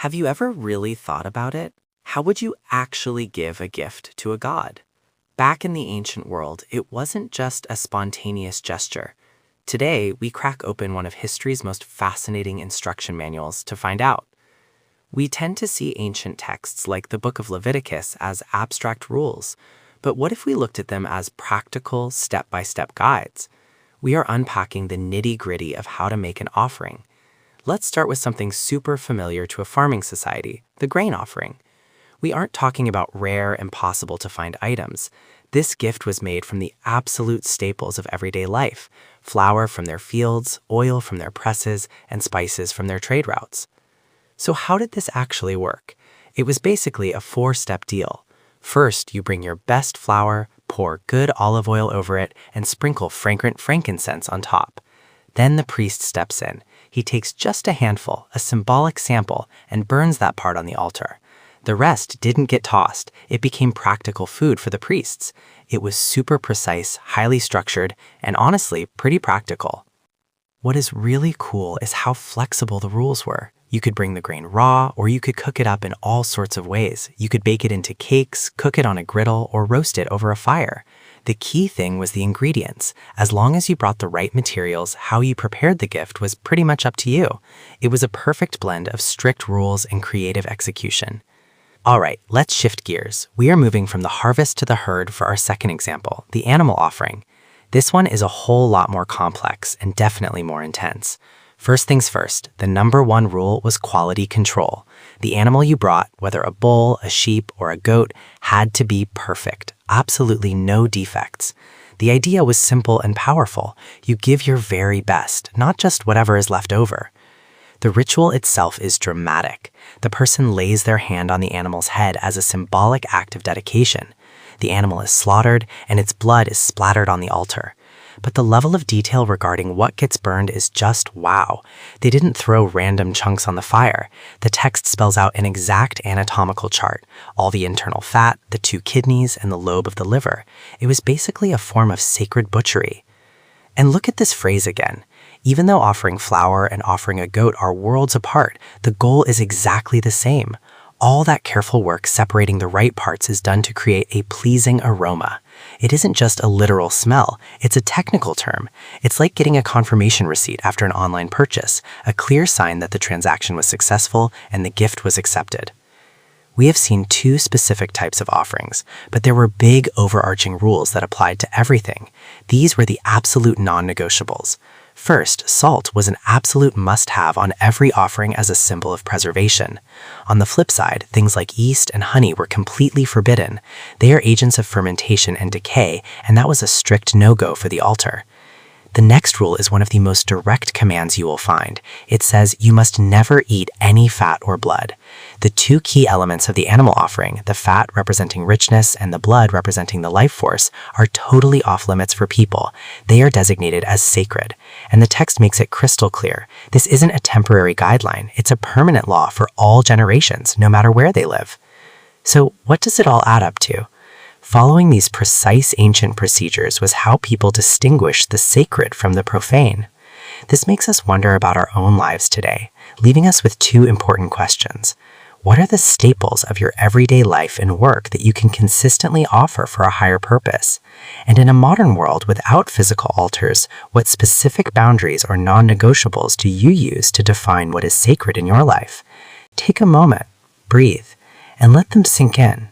Have you ever really thought about it? How would you actually give a gift to a god? Back in the ancient world, it wasn't just a spontaneous gesture. Today, we crack open one of history's most fascinating instruction manuals to find out. We tend to see ancient texts like the book of Leviticus as abstract rules, but what if we looked at them as practical, step-by-step guides? We are unpacking the nitty-gritty of how to make an offering. Let's start with something super familiar to a farming society, the grain offering. We aren't talking about rare, impossible-to-find items. This gift was made from the absolute staples of everyday life: flour from their fields, oil from their presses, and spices from their trade routes. So how did this actually work? It was basically a four-step deal. First, you bring your best flour, pour good olive oil over it, and sprinkle fragrant frankincense on top. Then the priest steps in. He takes just a handful, a symbolic sample, and burns that part on the altar. The rest didn't get tossed. It became practical food for the priests. It was super precise, highly structured, and honestly, pretty practical. What is really cool is how flexible the rules were. You could bring the grain raw, or you could cook it up in all sorts of ways. You could bake it into cakes, cook it on a griddle, or roast it over a fire. The key thing was the ingredients. As long as you brought the right materials, how you prepared the gift was pretty much up to you. It was a perfect blend of strict rules and creative execution. All right, let's shift gears. We are moving from the harvest to the herd for our second example, the animal offering. This one is a whole lot more complex and definitely more intense. First things first, the number one rule was quality control. The animal you brought, whether a bull, a sheep, or a goat, had to be perfect. Absolutely no defects. The idea was simple and powerful. You give your very best, not just whatever is left over. The ritual itself is dramatic. The person lays their hand on the animal's head as a symbolic act of dedication. The animal is slaughtered, and its blood is splattered on the altar. But the level of detail regarding what gets burned is just wow. They didn't throw random chunks on the fire. The text spells out an exact anatomical chart, all the internal fat, the 2 kidneys, and the lobe of the liver. It was basically a form of sacred butchery. And look at this phrase again. Even though offering flour and offering a goat are worlds apart, the goal is exactly the same. All that careful work separating the right parts is done to create a pleasing aroma. It isn't just a literal smell, it's a technical term. It's like getting a confirmation receipt after an online purchase, a clear sign that the transaction was successful and the gift was accepted. We have seen 2 specific types of offerings, but there were big overarching rules that applied to everything. These were the absolute non-negotiables. First, salt was an absolute must-have on every offering as a symbol of preservation. On the flip side, things like yeast and honey were completely forbidden. They are agents of fermentation and decay, and that was a strict no-go for the altar. The next rule is one of the most direct commands you will find. It says you must never eat any fat or blood. The 2 key elements of the animal offering, the fat representing richness and the blood representing the life force, are totally off limits for people. They are designated as sacred, and the text makes it crystal clear. This isn't a temporary guideline. It's a permanent law for all generations, no matter where they live. So what does it all add up to? Following these precise ancient procedures was how people distinguished the sacred from the profane. This makes us wonder about our own lives today, leaving us with 2 important questions. What are the staples of your everyday life and work that you can consistently offer for a higher purpose? And in a modern world without physical altars, what specific boundaries or non-negotiables do you use to define what is sacred in your life? Take a moment, breathe, and let them sink in.